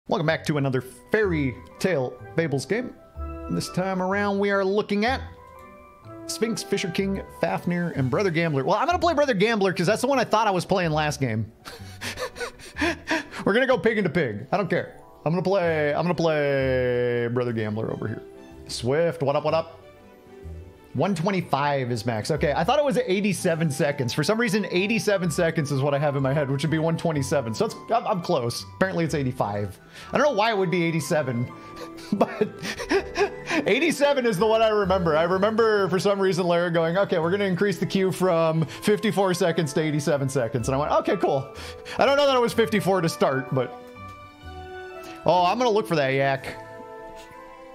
Welcome back to another Fairytale Fables game. This time around we are looking at Sphinx, Fisher King, Fafnir, and Brother Gambler. Well, I'm gonna play Brother Gambler because that's the one I thought I was playing last game. We're gonna go pig into pig. I don't care. I'm gonna play Brother Gambler over here. Swift, what up, what up? 125 is max. Okay, I thought it was 87 seconds. For some reason, 87 seconds is what I have in my head, which would be 127. So I'm close. Apparently it's 85. I don't know why it would be 87, but 87 is the one I remember. I remember for some reason Lara going, okay, we're gonna increase the queue from 54 seconds to 87 seconds. And I went, okay, cool. I don't know that it was 54 to start, but... Oh, I'm gonna look for that yak.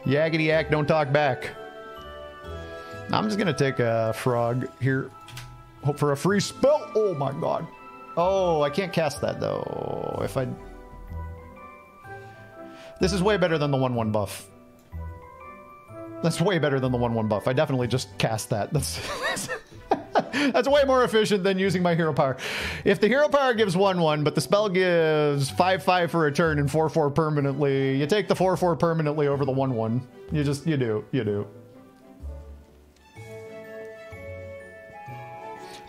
Yakety yak, don't talk back. I'm just gonna take a frog here. Hope for a free spell. Oh my god. Oh, I can't cast that though. If I... This is way better than the 1/1 buff. That's way better than the 1/1 buff. I definitely just cast that. That's way more efficient than using my hero power. If the hero power gives 1/1, but the spell gives 5/5 for a turn and 4/4 permanently, you take the 4/4 permanently over the 1/1. You do.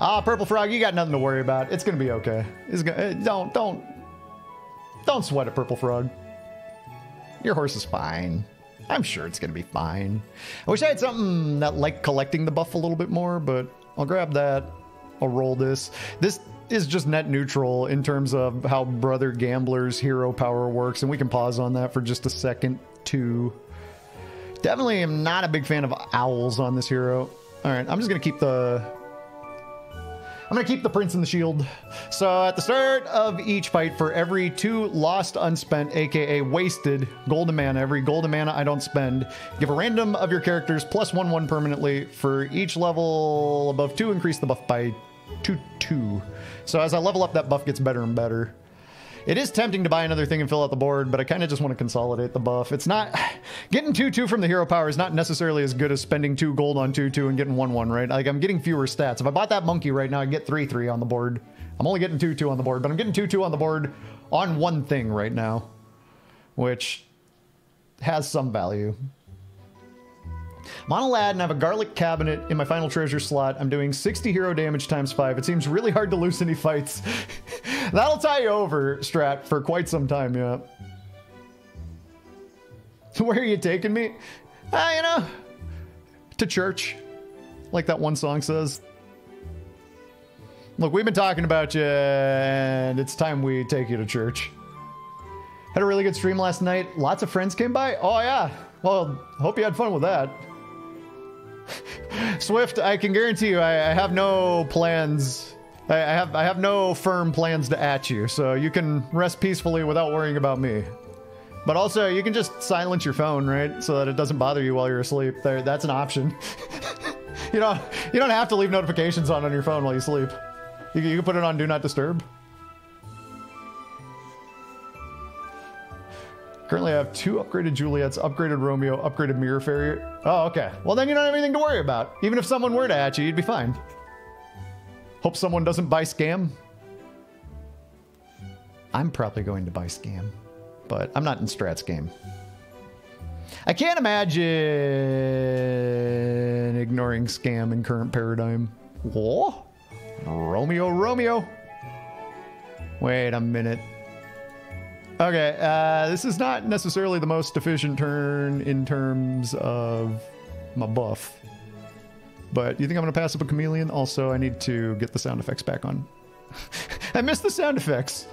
Ah, Purple Frog, you got nothing to worry about. It's gonna be okay. It's gonna, don't sweat it, Purple Frog. Your horse is fine. I'm sure it's gonna be fine. I wish I had something that liked collecting the buff a little bit more, but I'll grab that. I'll roll this. This is just net neutral in terms of how Brother Gambler's hero power works, and we can pause on that for just a second too. Definitely am not a big fan of owls on this hero. All right, I'm just gonna keep the... I'm gonna keep the Prince and the Shield. So at the start of each fight, for every 2 lost unspent, aka wasted, golden mana, every golden mana I don't spend, give a random of your characters +1/1 permanently. For each level above 2, increase the buff by 2/2. So as I level up, that buff gets better and better. It is tempting to buy another thing and fill out the board, but I kind of just want to consolidate the buff. It's not... Getting 2/2 from the hero power is not necessarily as good as spending 2 gold on 2/2 and getting 1/1, right? Like, I'm getting fewer stats. If I bought that monkey right now, I'd get 3/3 on the board. I'm only getting 2/2 on the board, but I'm getting 2/2 on the board on one thing right now, which has some value. I'm on a lad and I have a garlic cabinet in my final treasure slot. I'm doing 60 hero damage times 5. It seems really hard to lose any fights. That'll tie you over, Strat, for quite some time, yeah. Where are you taking me? You know, to church, like that one song says. Look, we've been talking about you, and it's time we take you to church. Had a really good stream last night. Lots of friends came by. Oh, yeah. Well, hope you had fun with that. Swift, I can guarantee you I have no plans. I have no firm plans to at you, so you can rest peacefully without worrying about me. But also, you can just silence your phone, right? So that it doesn't bother you while you're asleep. That's an option. You don't have to leave notifications on your phone while you sleep. You can put it on Do Not Disturb. Currently, I have 2 upgraded Juliets, upgraded Romeo, upgraded Mirror Fairy. Oh, okay. Well, then you don't have anything to worry about. Even if someone were to at you, you'd be fine. Hope someone doesn't buy Scam. I'm probably going to buy Scam, but I'm not in Strat's game. I can't imagine ignoring Scam in current paradigm. Whoa? Romeo. Wait a minute. Okay, this is not necessarily the most efficient turn in terms of my buff. But you think I'm going to pass up a chameleon? Also, I need to get the sound effects back on. I missed the sound effects.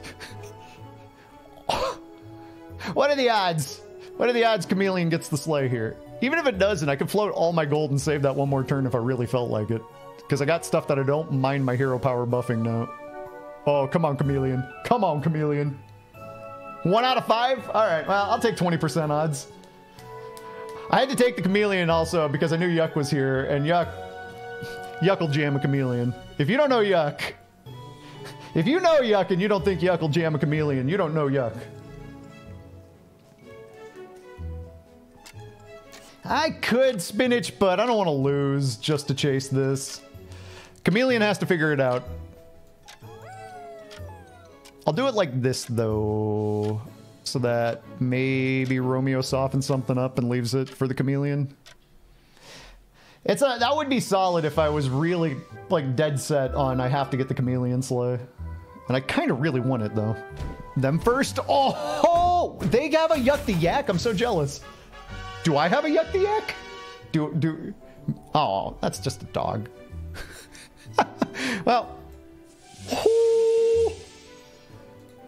What are the odds? What are the odds chameleon gets the sleigh here? Even if it doesn't, I could float all my gold and save that one more turn if I really felt like it. Because I got stuff that I don't mind my hero power buffing now. Oh, come on, chameleon. Come on, chameleon. 1 out of 5? All right, well, I'll take 20% odds. I had to take the chameleon also because I knew Yuck was here, and Yuck will jam a chameleon. If you don't know Yuck, if you know Yuck and you don't think Yuck will jam a chameleon, you don't know Yuck. I could spinach, but I don't want to lose just to chase this. Chameleon has to figure it out. I'll do it like this, though. so that maybe Romeo softens something up and leaves it for the chameleon. That would be solid if I was really like dead set on I have to get the chameleon sleigh. And I kind of really want it though. Them first. Oh, they have a Yuck the Yak. I'm so jealous. Do I have a Yuck the Yak? Oh, that's just a dog. Well.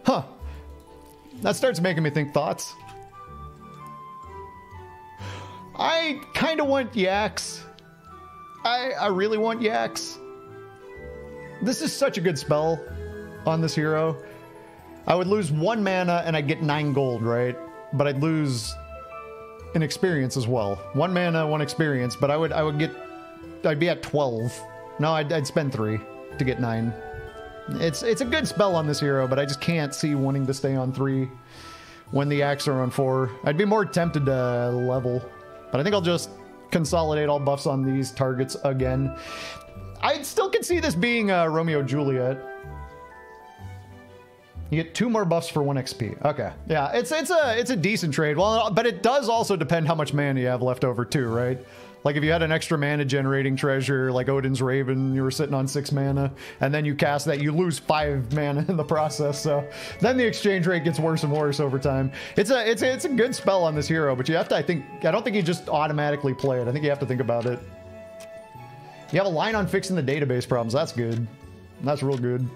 Huh. That starts making me think thoughts. I kind of want yaks. I really want yaks. This is such a good spell on this hero. I would lose 1 mana and I'd get 9 gold, right? But I'd lose an experience as well. 1 mana, 1 experience, but I'd be at 12. No, I'd spend 3 to get 9. It's a good spell on this hero, but I just can't see wanting to stay on 3 when the yaks are on 4. I'd be more tempted to level, but I think I'll just consolidate all buffs on these targets again. I still could see this being Romeo Juliet. You get 2 more buffs for 1 XP. Okay, yeah, it's a decent trade. Well, but it does also depend how much mana you have left over too, right? Like if you had an extra mana generating treasure, like Odin's Raven, you were sitting on 6 mana, and then you cast that, you lose 5 mana in the process. So then the exchange rate gets worse and worse over time. It's a good spell on this hero, but you have to, I don't think you just automatically play it. I think you have to think about it. You have a line on fixing the database problems. That's good. That's real good.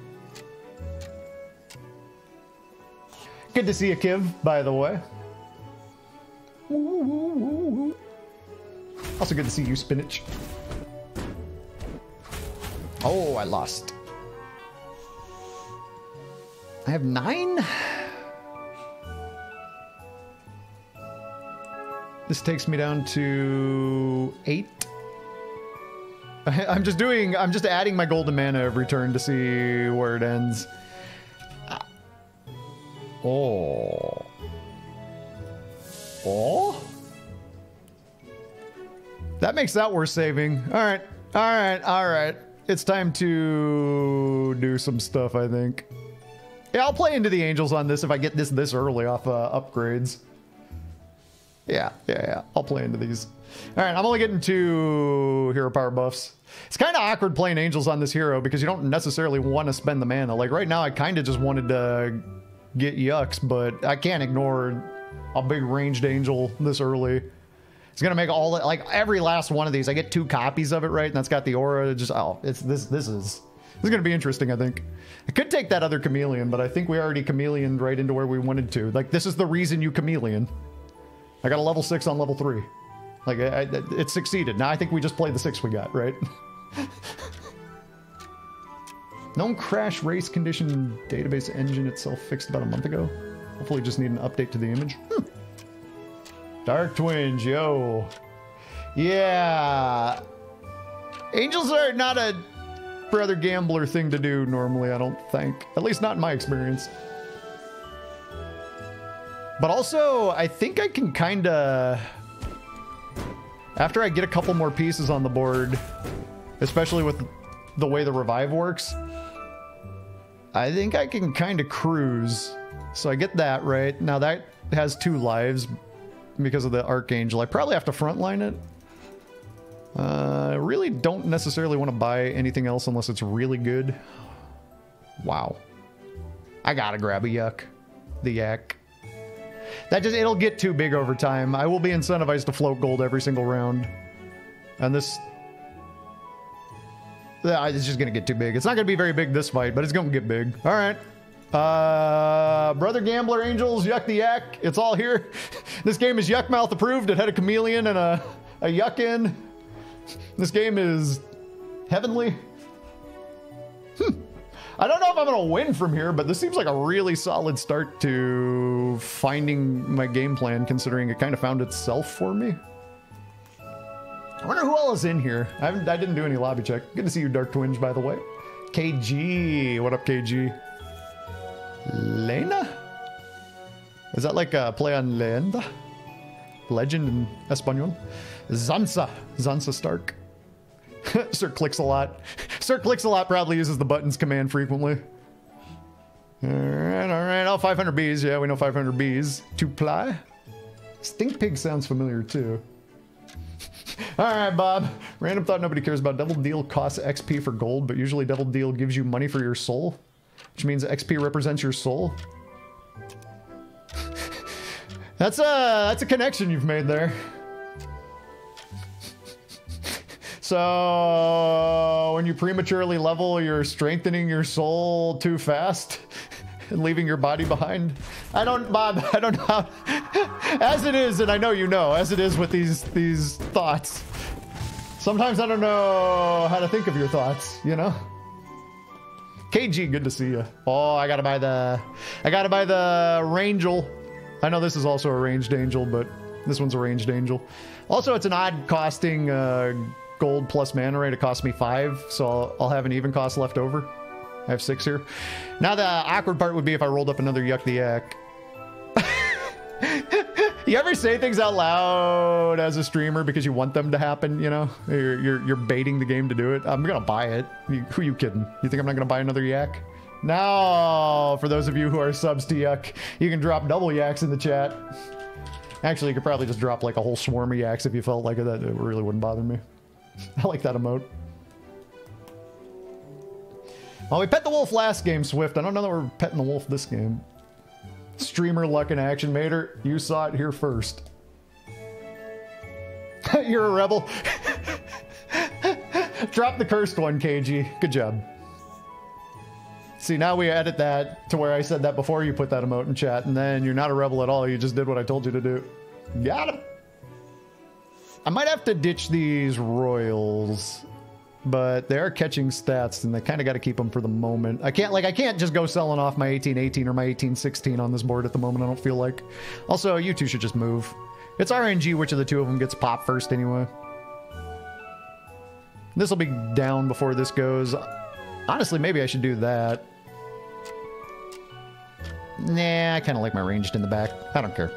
Good to see you, Kiv, by the way. Also good to see you, Spinach. Oh, I lost. I have 9? This takes me down to 8. I'm just adding my golden mana every turn to see where it ends. Oh. Oh? That makes that worth saving. Alright. Alright. Alright. It's time to do some stuff, I think. Yeah, I'll play into the angels on this if I get this early off upgrades. Yeah. I'll play into these. Alright, I'm only getting 2 hero power buffs. It's kind of awkward playing angels on this hero because you don't necessarily want to spend the mana. Like right now, I kind of just wanted to get yucks, but I can't ignore a big ranged angel this early. It's gonna make all like every last one of these. I get 2 copies of it, right? And that's got the aura. Just this is gonna be interesting. I think I could take that other chameleon, but I think we already chameleoned right into where we wanted to. Like this is the reason you chameleon. I got a level 6 on level 3. Like it succeeded. Now I think we just played the 6 we got, right? Known crash race condition database engine itself fixed about a month ago. Hopefully just need an update to the image. Dark Twinge, yo. Yeah. Angels are not a brother gambler thing to do normally, I don't think. At least not in my experience. But also, I think I can kind of... After I get a couple more pieces on the board, especially with the way the revive works, I think I can kind of cruise. So I get that, right? Now that has 2 lives because of the Archangel. I probably have to frontline it. I really don't necessarily want to buy anything else unless it's really good. Wow. I gotta grab a yuck. The yak. It'll get too big over time. I will be incentivized to float gold every single round. And this... it's just gonna get too big. It's not gonna be very big this fight, but it's gonna get big. Alright. Brother Gambler Angels, Yuck the Yak. It's all here. This game is Yuck Mouth approved. It had a chameleon and a yuck in. This game is heavenly. I don't know if I'm going to win from here, but this seems like a really solid start to finding my game plan, considering it kind of found itself for me. I wonder who all is in here. I didn't do any lobby check. Good to see you, Dark Twinge, by the way. KG. What up, KG? Lena? Is that like a play on Leyenda? Legend in Espanol? Zansa. Zansa Stark. Sir Clicks a lot. Sir Clicks a lot probably uses the buttons command frequently. Alright, alright. I'll 500 bees. Yeah, we know 500 bees. To ply. Stink pig sounds familiar too. All right, Bob. Random thought nobody cares about. Double deal costs XP for gold, but usually double deal gives you money for your soul, which means XP represents your soul. That's a connection you've made there. So when you prematurely level, you're strengthening your soul too fast and leaving your body behind. Bob, I don't know. As it is, and I know you know, as it is with these thoughts. Sometimes I don't know how to think of your thoughts, you know? KG, good to see you. Oh, I gotta buy the Rangel. I know this is also a ranged angel, but this one's a ranged angel. Also, it's an odd costing gold plus mana rate. It costs me 5, so I'll have an even cost left over. I have 6 here. Now the awkward part would be if I rolled up another Yuck the Yak. You ever say things out loud as a streamer because you want them to happen, you know? You're baiting the game to do it. I'm gonna buy it. Who are you kidding? You think I'm not gonna buy another Yak? Now, for those of you who are subs to Yuck, you can drop double Yaks in the chat. Actually, you could probably just drop like a whole swarm of Yaks if you felt like it. That it really wouldn't bother me. I like that emote. Well, we pet the wolf last game, Swift. I don't know that we're petting the wolf this game. Streamer luck in action, Mater. You saw it here first. You're a rebel. Drop the cursed one, KG. Good job. See, now we edit that to where I said that before you put that emote in chat, and then you're not a rebel at all. You just did what I told you to do. Got him. I might have to ditch these royals, but they are catching stats, and they kind of got to keep them for the moment. I can't just go selling off my 1818 or my 1816 on this board at the moment. I don't feel like. Also, you two should just move. It's RNG which of the two of them gets popped first anyway. This will be down before this goes. Honestly, maybe I should do that. Nah, I kind of like my ranged in the back. I don't care.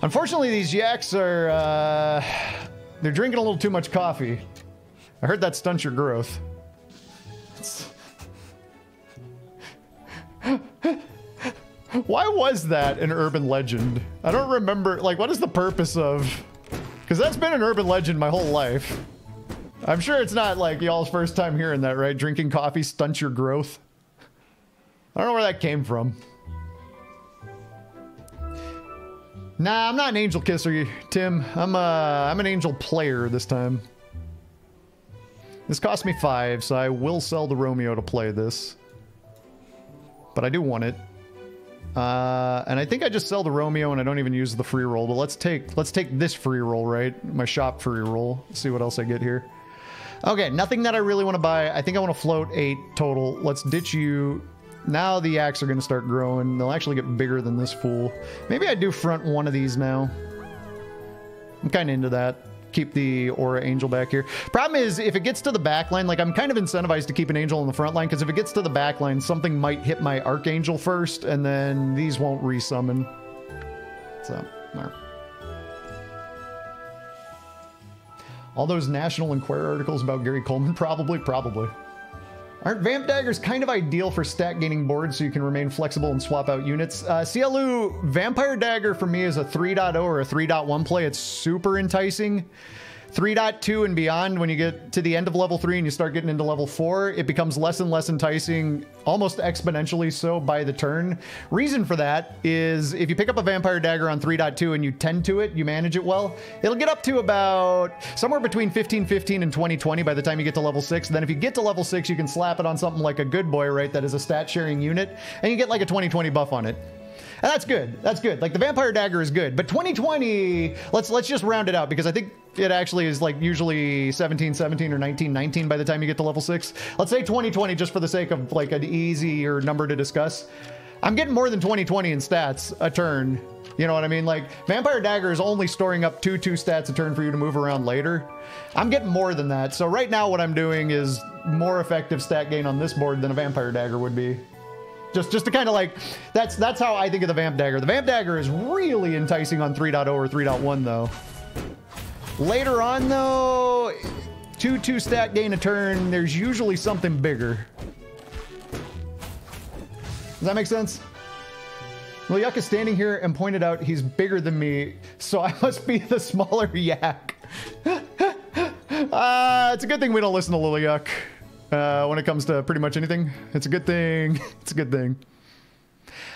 Unfortunately, these yaks are, they're drinking a little too much coffee. I heard that stunts your growth. Why was that an urban legend? I don't remember, like, what is the purpose of... Because that's been an urban legend my whole life. I'm sure it's not, like, y'all's first time hearing that, right? Drinking coffee stunts your growth. I don't know where that came from. Nah, I'm not an angel kisser, Tim. I'm an angel player this time. This cost me 5, so I will sell the Romeo to play this. But I do want it. And I think I just sell the Romeo and I don't even use the free roll. But let's take this free roll, right? My shop free roll. See what else I get here. Okay, nothing that I really want to buy. I think I want to float 8 total. Let's ditch you. Now the yaks are going to start growing. They'll actually get bigger than this fool. Maybe I do front one of these now. I'm kind of into that. Keep the Aura Angel back here. Problem is, if it gets to the back line, like, I'm kind of incentivized to keep an Angel in the front line, because if it gets to the back line, something might hit my Archangel first, and then these won't resummon. So, there. All those National Enquirer articles about Gary Coleman, probably. Aren't Vamp Daggers kind of ideal for stat gaining boards so you can remain flexible and swap out units? CLU, Vampire Dagger for me is a 3.0 or a 3.1 play. It's super enticing. 3.2 and beyond, when you get to the end of level 3 and you start getting into level 4, it becomes less and less enticing, almost exponentially so by the turn. Reason for that is if you pick up a Vampire Dagger on 3.2 and you tend to it, you manage it well, it'll get up to about somewhere between 15-15 and 20-20 by the time you get to level 6. Then if you get to level 6, you can slap it on something like a Good Boy, right, that is a stat sharing unit, and you get like a 20-20 buff on it. And that's good. That's good. Like, the Vampire Dagger is good. But 2020, let's just round it out, because I think it actually is like usually 17-17 or 19-19 by the time you get to level 6. Let's say 2020 just for the sake of like an easier number to discuss. I'm getting more than 20-20 in stats a turn. You know what I mean? Like, Vampire Dagger is only storing up 2 stats a turn for you to move around later. I'm getting more than that. So right now what I'm doing is more effective stat gain on this board than a Vampire Dagger would be. Just to kind of like, that's how I think of the Vamp Dagger. The Vamp Dagger is really enticing on 3.0 or 3.1 though. Later on though, 2 stat gain a turn, there's usually something bigger. Does that make sense? Well, Yuck is standing here and pointed out he's bigger than me, so I must be the smaller yak. It's a good thing we don't listen to Lily Yuck when it comes to pretty much anything. It's a good thing. It's a good thing.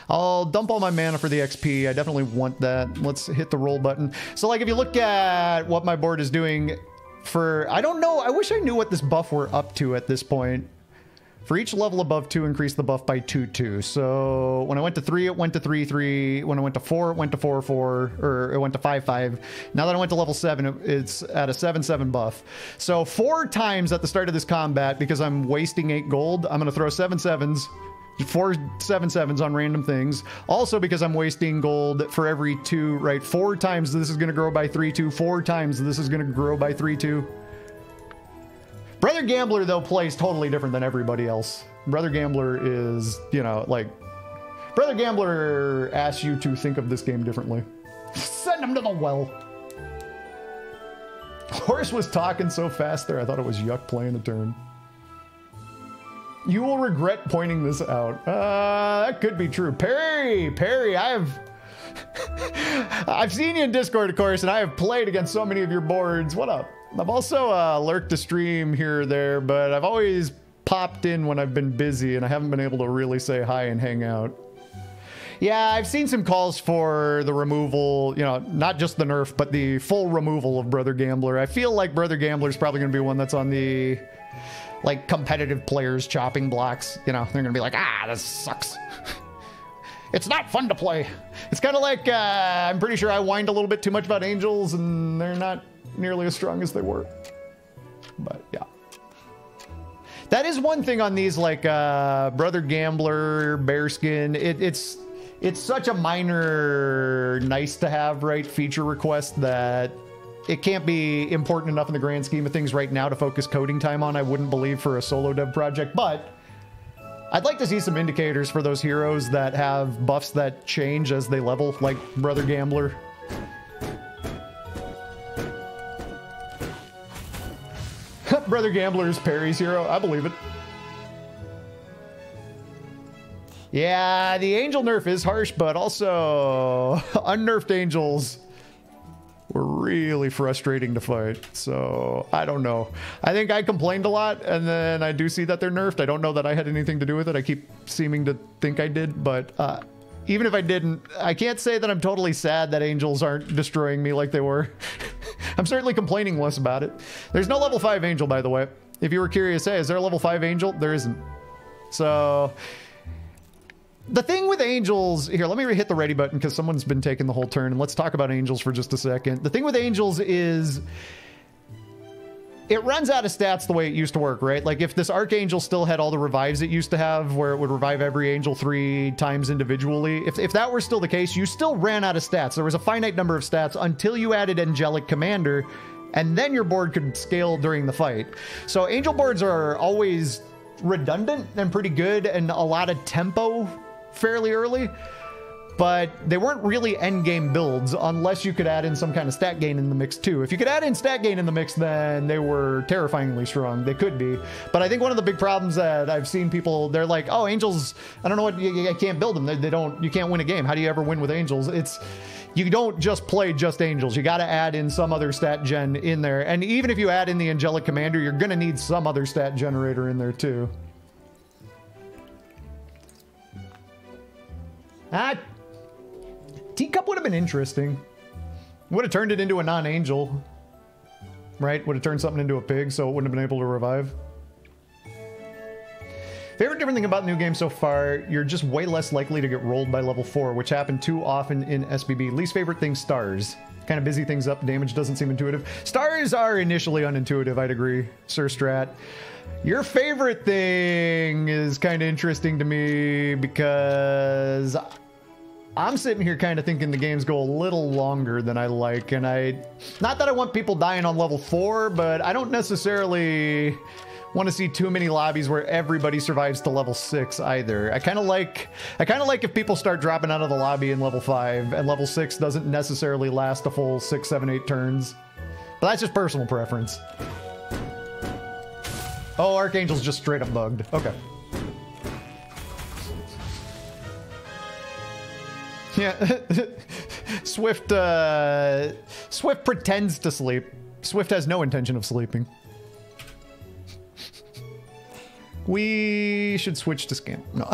I'll dump all my mana for the XP. I definitely want that. Let's hit the roll button. So, like, if you look at what my board is doing for... I don't know. I wish I knew what this buff we're up to at this point. For each level above 2, increase the buff by 2/2. So when I went to 3, it went to 3/3. When I went to 4, it went to 4/4, or it went to 5/5. Now that I went to level 7, it's at a 7/7 buff. So 4 times at the start of this combat, because I'm wasting 8 gold, I'm going to throw 7/7s. 4 7/7s on random things. Also because I'm wasting gold for every 2, right? 4 times this is going to grow by 3/2. 4 times this is going to grow by 3/2. Brother Gambler, though, plays totally different than everybody else. Brother Gambler is, you know, like... Brother Gambler asks you to think of this game differently. Send him to the well. Horse was talking so fast there, I thought it was Yuck playing a turn. You will regret pointing this out. That could be true. Perry, I've seen you in Discord, of course, and I have played against so many of your boards. What up? I've also lurked a stream here or there, but I've always popped in when I've been busy, and I haven't been able to really say hi and hang out. Yeah, I've seen some calls for the removal, you know, not just the nerf, but the full removal of Brother Gambler. I feel like Brother Gambler is probably going to be one that's on the... like competitive players chopping blocks, you know, they're gonna be like, this sucks. It's not fun to play. It's kind of like, I'm pretty sure I whined a little bit too much about angels and they're not nearly as strong as they were. But yeah. That is one thing on these, like, Brother Gambler, Bearskin. It's such a minor, nice to have, right, feature request that it can't be important enough in the grand scheme of things right now to focus coding time on, I wouldn't believe, for a solo dev project. But I'd like to see some indicators for those heroes that have buffs that change as they level, like Brother Gambler. Brother Gambler is Perry's hero. I believe it. Yeah, the angel nerf is harsh, but also unnerfed angels were really frustrating to fight. So I don't know. I think I complained a lot, and then I do see that they're nerfed. I don't know that I had anything to do with it. I keep seeming to think I did, but even if I didn't, I can't say that I'm totally sad that angels aren't destroying me like they were. I'm certainly complaining less about it. There's no level 5 angel, by the way. If you were curious, hey, is there a level 5 angel? There isn't. So the thing with angels, here, let me hit the ready button because someone's been taking the whole turn, and let's talk about angels for just a second. The thing with angels is it runs out of stats the way it used to work, right? Like if this Archangel still had all the revives it used to have, where it would revive every angel 3 times individually, if that were still the case, you still ran out of stats. There was a finite number of stats until you added Angelic Commander, and then your board could scale during the fight. So angel boards are always redundant and pretty good, and a lot of tempo fairly early, but they weren't really endgame builds unless you could add in some kind of stat gain in the mix too. If you could add in stat gain in the mix, then they were terrifyingly strong. They could be, but I think one of the big problems that I've seen people, they're like, oh, angels, I don't know what, I can't build them. They don't, you can't win a game. How do you ever win with angels? You don't just play just angels. You got to add in some other stat gen in there. And even if you add in the Angelic Commander, you're going to need some other stat generator in there too. Teacup would have been interesting. Would have turned it into a non-angel, right? Would have turned something into a pig, so it wouldn't have been able to revive. Favorite different thing about the new game so far, you're just way less likely to get rolled by level 4, which happened too often in SBB. Least favorite thing, stars. Kind of busy things up, damage doesn't seem intuitive. Stars are initially unintuitive, I'd agree, Sir Strat. Your favorite thing is kind of interesting to me because I'm sitting here kind of thinking the games go a little longer than I like, and not that I want people dying on level 4, but I don't necessarily want to see too many lobbies where everybody survives to level 6 either. I kind of like if people start dropping out of the lobby in level 5 and level 6 doesn't necessarily last a full 6, 7, 8 turns. But that's just personal preference. Oh, Archangel's just straight up bugged. Okay. Yeah. Swift pretends to sleep. Swift has no intention of sleeping. We should switch to scam. No.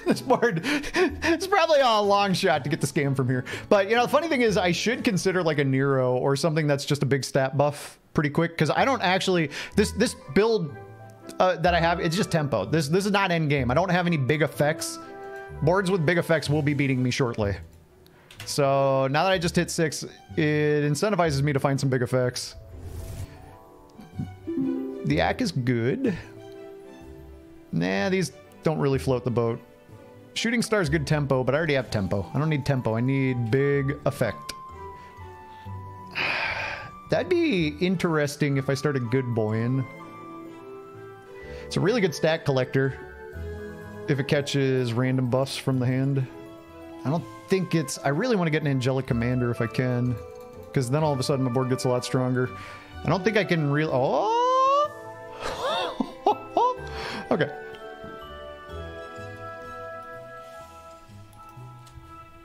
This board, it's probably a long shot to get the scam from here. But, you know, the funny thing is I should consider like a Nero or something that's just a big stat buff pretty quick. Because I don't actually... This build that I have, it's just tempo. This is not end game. I don't have any big effects. Boards with big effects will be beating me shortly. So now that I just hit 6, it incentivizes me to find some big effects. The Ack is good. Nah, these don't really float the boat. Shooting Star's good tempo, but I already have tempo. I don't need tempo. I need big effect. That'd be interesting if I started good boying. It's a really good stat collector if it catches random buffs from the hand. I don't think it's... I really want to get an Angelic Commander if I can, because then all of a sudden the board gets a lot stronger. I don't think I can really... Oh! Okay.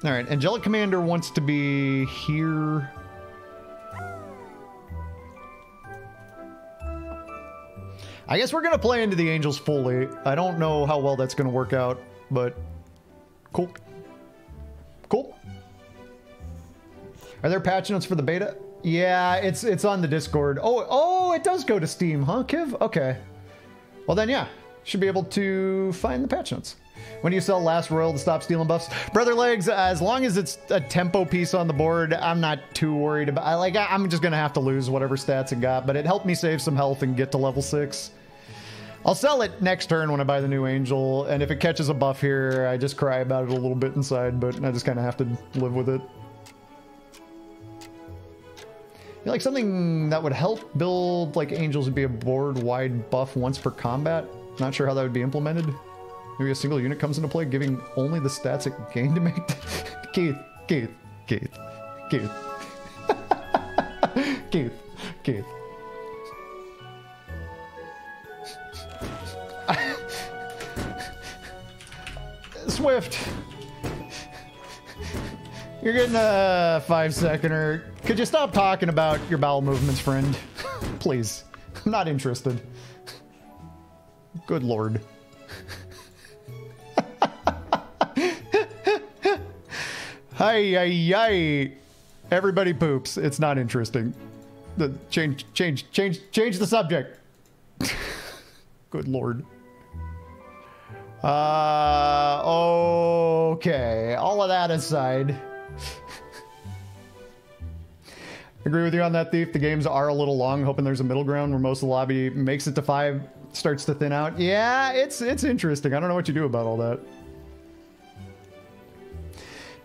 Alright, Angelic Commander wants to be here. I guess we're going to play into the Angels fully. I don't know how well that's going to work out, but cool. Cool. Are there patch notes for the beta? Yeah, it's on the Discord. Oh, it does go to Steam, huh, Kiv? Okay. Well then, yeah. Should be able to find the patch notes. When do you sell Last Royal to stop stealing buffs? Brother Legs, as long as it's a tempo piece on the board, I'm not too worried about... I'm just going to have to lose whatever stats it got, but it helped me save some health and get to level 6. I'll sell it next turn when I buy the new Angel, and if it catches a buff here, I just cry about it a little bit inside, but I just kind of have to live with it. You like something that would help build like Angels would be a board-wide buff once per combat? Not sure how that would be implemented. Maybe a single unit comes into play, giving only the stats it gained to make... Keith. Keith. Swift. You're getting a 5-seconder. Could you stop talking about your bowel movements, friend? Please. I'm not interested. Good lord. Hi. Everybody poops. It's not interesting. Change the subject. Good lord. Okay. All of that aside. Agree with you on that, Thief. The games are a little long. Hoping there's a middle ground where most of the lobby makes it to 5, starts to thin out. Yeah, it's interesting. I don't know what you do about all that.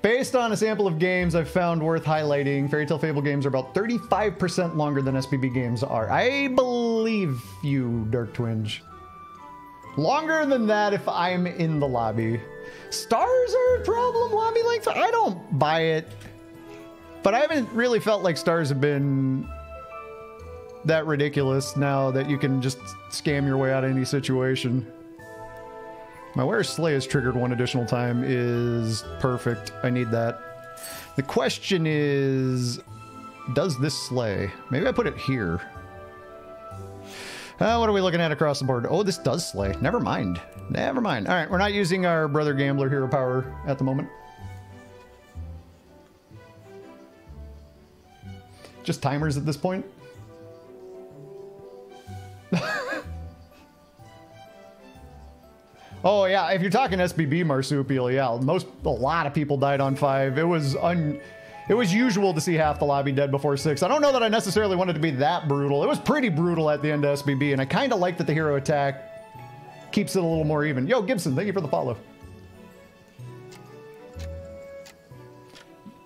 Based on a sample of games I've found worth highlighting, Fairytale Fable games are about 35% longer than SBB games are. I believe you, Dark Twinge. Longer than that if I'm in the lobby. Stars are a problem, lobby length? I don't buy it. But I haven't really felt like stars have been that ridiculous now that you can just scam your way out of any situation. My Wearer's Slay is triggered 1 additional time is perfect. I need that. The question is, does this slay? Maybe I put it here. What are we looking at across the board? Oh, this does slay. Never mind. Never mind. All right, we're not using our Brother Gambler hero power at the moment. Just timers at this point. Oh yeah, if you're talking SBB marsupial, yeah, a lot of people died on 5. It was usual to see half the lobby dead before 6. I don't know that I necessarily wanted to be that brutal. It was pretty brutal at the end of SBB, and I kind of like that the hero attack keeps it a little more even. Yo, Gibson, thank you for the follow.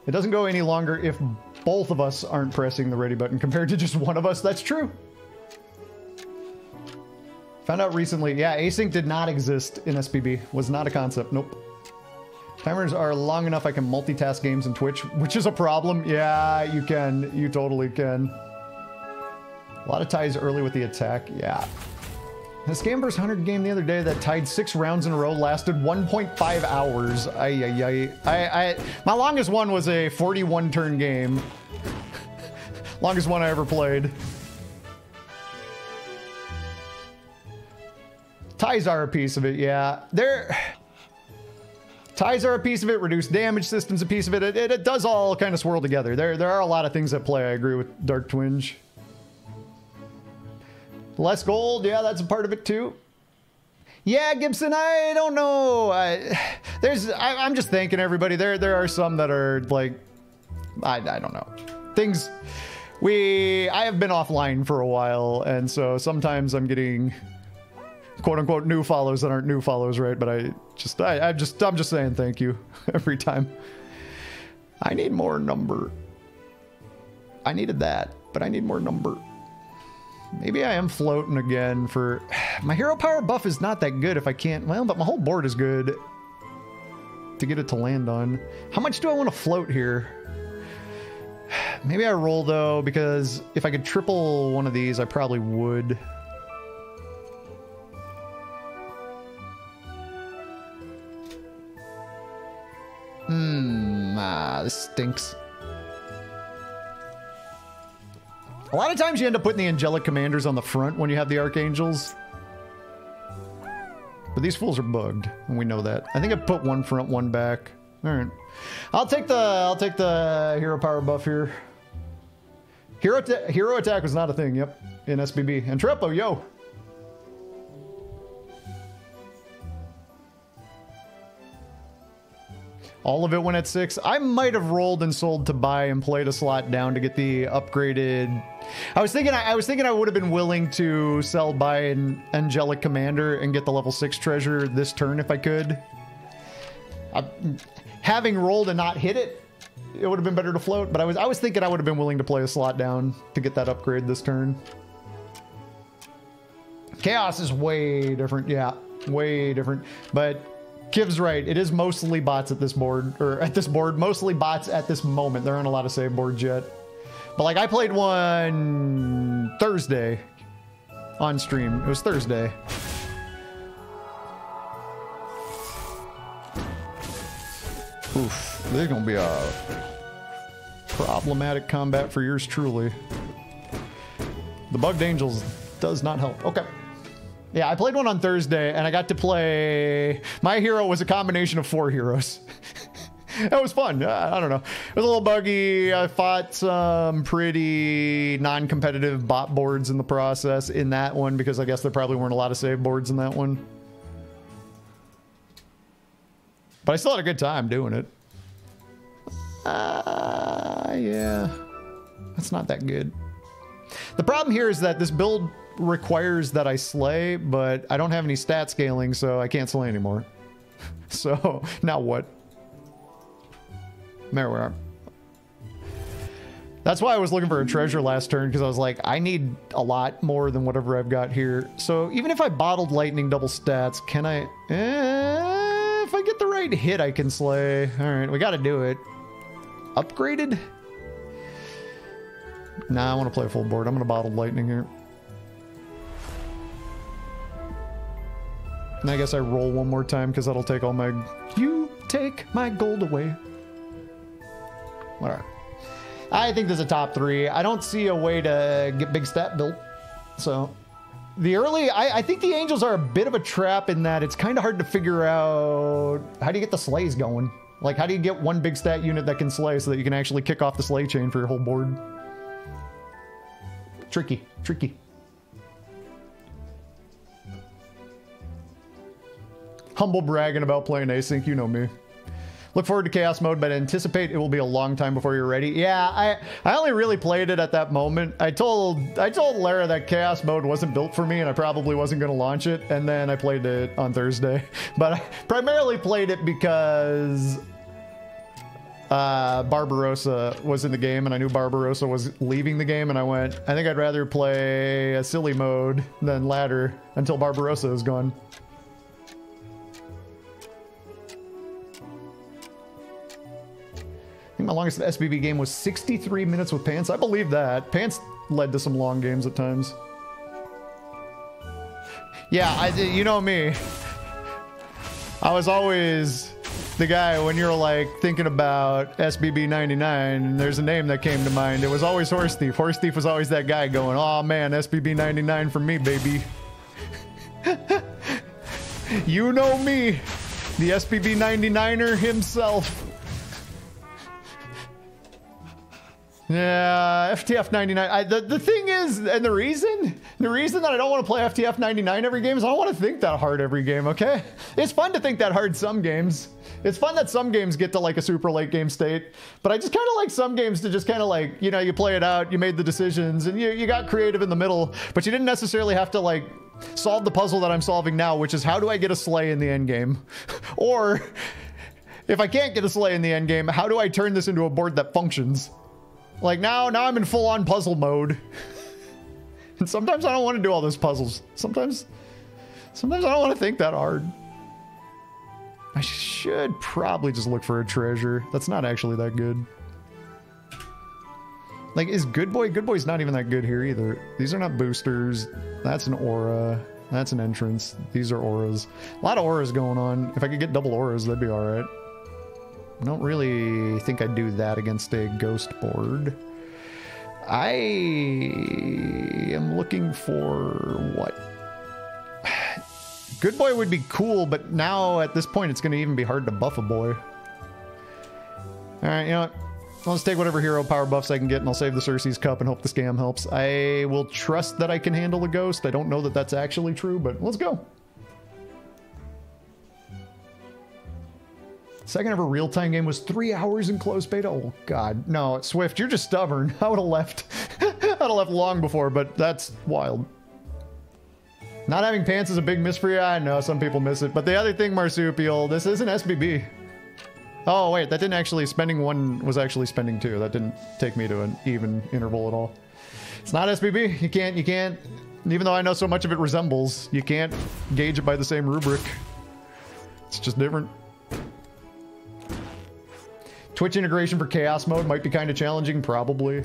It doesn't go any longer if both of us aren't pressing the ready button compared to just one of us. That's true. Found out recently, yeah, async did not exist in SBB. Was not a concept, nope. Timers are long enough I can multitask games in Twitch, which is a problem. Yeah, you can. You totally can. A lot of ties early with the attack, yeah. This game vs. 100 game the other day that tied 6 rounds in a row lasted 1.5 hours. My longest one was a 41 turn game. Longest one I ever played. Ties are a piece of it, yeah. Ties are a piece of it, reduced damage system's a piece of it. It does all kind of swirl together. There are a lot of things at play, I agree with Dark Twinge. Less gold, yeah, that's a part of it too. Yeah, Gibson, I don't know. I'm just thanking everybody. There are some that are like, I don't know. Things, I have been offline for a while, and so sometimes I'm getting quote unquote new follows that aren't new follows, right? But I'm just saying thank you every time. I need more number. I needed that, but I need more number. Maybe I am floating again for... My hero power buff is not that good if I can't... Well, but my whole board is good to get it to land on. How much do I want to float here? Maybe I roll, though, because if I could triple one of these, I probably would. This stinks. A lot of times you end up putting the angelic commanders on the front when you have the archangels. But these fools are bugged, and we know that. I think I put one front, one back. All right. I'll take the hero power buff here. Hero attack was not a thing, yep, in SBB. And Trepo, yo. All of it went at 6. I might have rolled and sold to buy and played a slot down to get the upgraded. I was thinking I would have been willing to sell buy an angelic commander and get the level 6 treasure this turn if I could. Having rolled and not hit it, it would have been better to float. But I was thinking I would have been willing to play a slot down to get that upgrade this turn. Chaos is way different, yeah, way different, but. Kiv's right. It is mostly bots at this board, mostly bots at this moment. There aren't a lot of save boards yet. But like I played one Thursday on stream. It was Thursday. Oof. There's going to be a problematic combat for yours truly. The Bugged Angels does not help. Okay. Yeah, I played one on Thursday, and I got to play... My hero was a combination of 4 heroes. That was fun. I don't know. It was a little buggy. I fought some pretty non-competitive bot boards in the process in that one, because I guess there probably weren't a lot of save boards in that one. But I still had a good time doing it. Yeah. That's not that good. The problem here is that this build... requires that I slay, but I don't have any stat scaling, so I can't slay anymore. So, now what? There we are. That's why I was looking for a treasure last turn, because I was like, I need a lot more than whatever I've got here. So, even if I bottled lightning double stats, can I... if I get the right hit, I can slay. Alright, we gotta do it. Upgraded? Nah, I want to play a full board. I'm gonna bottle lightning here. And I guess I roll one more time because that'll take all my... You take my gold away. Whatever. I think there's a top 3. I don't see a way to get big stat built. So, the early... I think the Angels are a bit of a trap in that it's kind of hard to figure out... How do you get the slays going? Like, how do you get one big stat unit that can slay so that you can actually kick off the slay chain for your whole board? Tricky. Tricky. Humble bragging about playing async, you know me. Look forward to chaos mode, but anticipate it will be a long time before you're ready. Yeah, I only really played it at that moment. I told Lara that chaos mode wasn't built for me and I probably wasn't going to launch it, and then I played it on Thursday. But I primarily played it because Barbarossa was in the game and I knew Barbarossa was leaving the game, and I went, I think I'd rather play a silly mode than ladder until Barbarossa is gone. I think my longest SBB game was 63 minutes with Pants. I believe that. Pants led to some long games at times. Yeah, you know me. I was always the guy when you're like thinking about SBB 99 and there's a name that came to mind. It was always Horse Thief. Horse Thief was always that guy going, oh man, SBB 99 for me, baby. You know me, the SBB 99er himself. Yeah, FTF 99. The thing is, and the reason that I don't want to play FTF 99 every game is I don't want to think that hard every game, okay? It's fun to think that hard some games. It's fun that some games get to like a super late game state, but I just kind of like some games to just kind of like, you know, you play it out, you made the decisions, and you got creative in the middle, but you didn't necessarily have to like solve the puzzle that I'm solving now, which is how do I get a sleigh in the end game? Or if I can't get a sleigh in the end game, how do I turn this into a board that functions? Like now I'm in full-on puzzle mode. And sometimes I don't want to do all those puzzles. Sometimes I don't want to think that hard. I should probably just look for a treasure. That's not actually that good. Like, is Good Boy? Good Boy's not even that good here either. These are not boosters. That's an aura. That's an entrance. These are auras. A lot of auras going on. If I could get double auras, that'd be alright. I don't really think I'd do that against a ghost board. I am looking for what? Good Boy would be cool, but now at this point it's going to even be hard to buff a boy. Alright, you know what? Let's take whatever hero power buffs I can get and I'll save the Circe's Cup and hope the scam helps. I will trust that I can handle the ghost. I don't know that that's actually true, but let's go. Second ever real-time game was 3 hours in closed beta. Oh god, no, Swift, you're just stubborn. I would have left. I'd have left long before, but that's wild. Not having pants is a big miss for you. I know some people miss it, but the other thing, Marsupial, this isn't SBB. Oh wait, that didn't actually. Spending one was actually spending two. That didn't take me to an even interval at all. It's not SBB. You can't. Even though I know so much of it resembles, you can't gauge it by the same rubric. It's just different. Twitch integration for chaos mode might be kind of challenging, probably.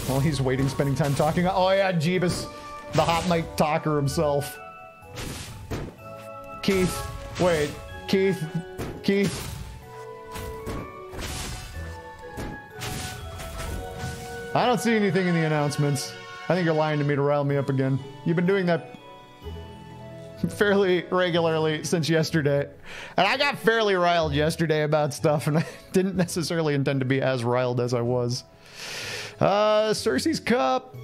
Well, he's waiting, spending time talking. Oh yeah, Jeebus, the hot mic talker himself. Keith, wait, Keith. I don't see anything in the announcements. I think you're lying to me to rile me up again. You've been doing that fairly regularly since yesterday. And I got fairly riled yesterday about stuff, and I didn't necessarily intend to be as riled as I was. Circe's Cup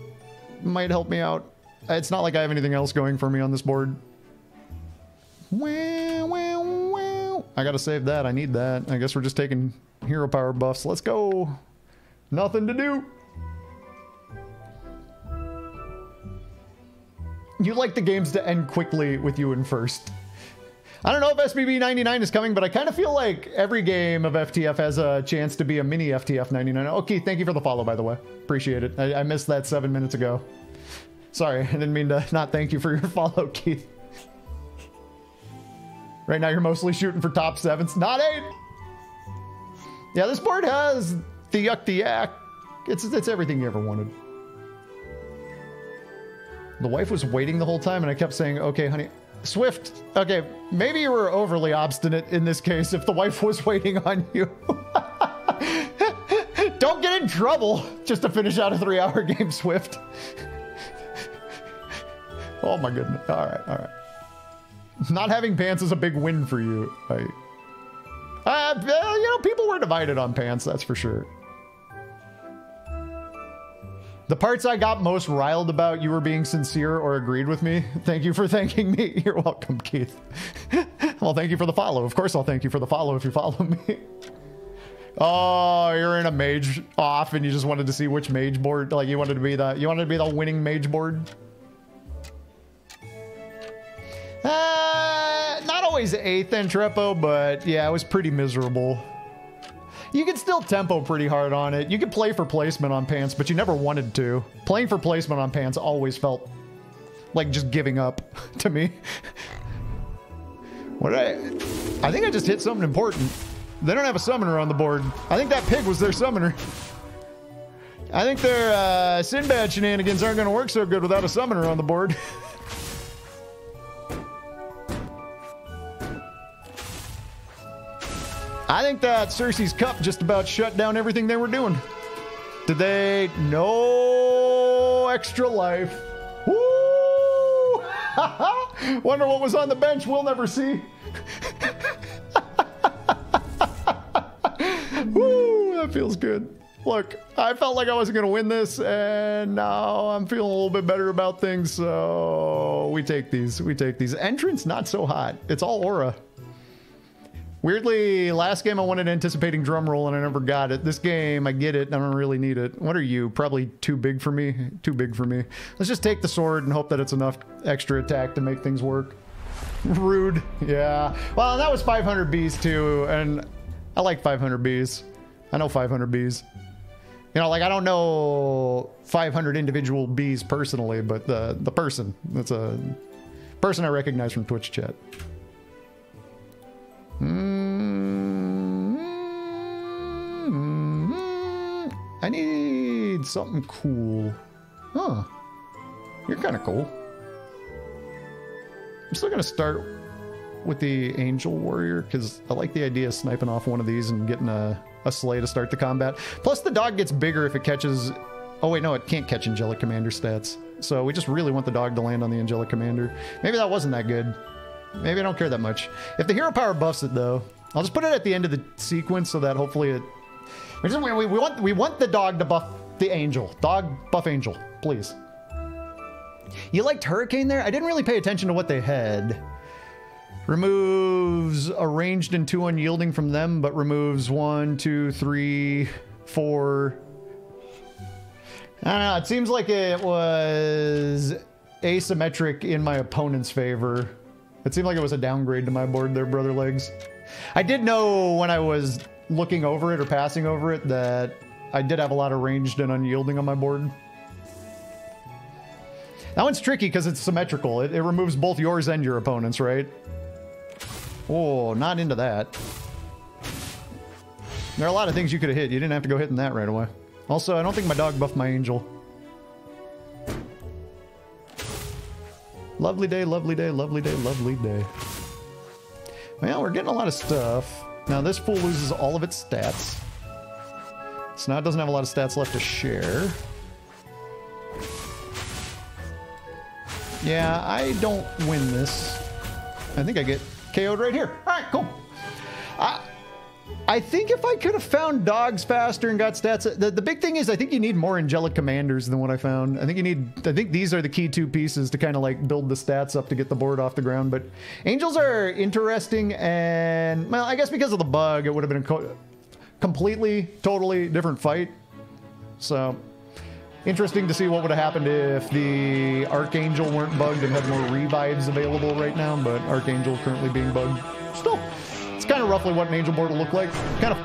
might help me out. It's not like I have anything else going for me on this board. I gotta save that. I need that. I guess we're just taking hero power buffs. Let's go. Nothing to do. You like the games to end quickly with you in first. I don't know if SBB 99 is coming, but I kind of feel like every game of FTF has a chance to be a mini FTF 99. Okay, thank you for the follow, by the way. Appreciate it. I missed that 7 minutes ago. Sorry, I didn't mean to not thank you for your follow, Keith. Right now you're mostly shooting for top 7s, not 8. Yeah, this board has the yuck the yak. It's everything you ever wanted. The wife was waiting the whole time, and I kept saying, okay, honey. Swift, okay, maybe you were overly obstinate in this case if the wife was waiting on you. Don't get in trouble just to finish out a 3-hour game, Swift. Oh my goodness. All right. Not having pants is a big win for you. You know, people were divided on pants, that's for sure. The parts I got most riled about, you were being sincere or agreed with me. Thank you for thanking me. You're welcome, Keith. Well, thank you for the follow. Of course I'll thank you for the follow if you follow me. Oh, you're in a mage off and you just wanted to see which mage board, like you wanted to be the winning mage board. Not always 8th Entrepo, but yeah, it was pretty miserable. You can still tempo pretty hard on it. You could play for placement on pants, but you never wanted to. Playing for placement on pants always felt like just giving up to me. What did I think I just hit something important. They don't have a summoner on the board. I think that pig was their summoner. I think their Sinbad shenanigans aren't going to work so good without a summoner on the board. I think that Cersei's Cup just about shut down everything they were doing. Did they? No extra life. Woo! Wonder what was on the bench. We'll never see. Woo! That feels good. Look, I felt like I wasn't going to win this, and now I'm feeling a little bit better about things, so we take these. We take these. Entrance, not so hot. It's all aura. Weirdly, last game I wanted anticipating drum roll and I never got it. This game, I get it. I don't really need it. What are you? Probably too big for me? Too big for me. Let's just take the sword and hope that it's enough extra attack to make things work. Rude. Yeah. Well, that was 500 Bs too, and I like 500 Bs. I know 500 Bs. You know, like, I don't know 500 individual Bs personally, but the person. That's a person I recognize from Twitch chat. I need something cool. Huh. You're kind of cool. I'm still going to start with the Angel Warrior because I like the idea of sniping off one of these and getting a sleigh to start the combat. Plus, the dog gets bigger if it catches... Oh, wait, no, it can't catch Angelic Commander stats. So we just really want the dog to land on the Angelic Commander. Maybe that wasn't that good. Maybe I don't care that much. If the hero power buffs it, though, I'll just put it at the end of the sequence so that hopefully it... We want the dog to buff the angel. Dog, buff angel, please. You liked Hurricane there? I didn't really pay attention to what they had. Removes a ranged and 2 unyielding from them, but removes 1, 2, 3, 4... I don't know, it seems like it was asymmetric in my opponent's favor. It seemed like it was a downgrade to my board there, Brother Legs. I did know when I was looking over it or passing over it that I did have a lot of ranged and unyielding on my board. That one's tricky because it's symmetrical. It removes both yours and your opponent's, right? Oh, not into that. There are a lot of things you could have hit. You didn't have to go hitting that right away. Also, I don't think my dog buffed my angel. Lovely day, lovely day, lovely day, lovely day. Well, we're getting a lot of stuff. Now, this fool loses all of its stats. So now it doesn't have a lot of stats left to share. Yeah, I don't win this. I think I get KO'd right here. All right, cool. I think if I could have found dogs faster and got stats, the big thing is I think you need more angelic commanders than what I found. I think these are the key 2 pieces to kind of like build the stats up to get the board off the ground. But angels are interesting, and well, I guess because of the bug, it would have been a completely, totally different fight. So interesting to see what would have happened if the Archangel weren't bugged and had more revives available right now. But Archangel currently being bugged. Still, it's kind of roughly what an angel board will look like. Kind of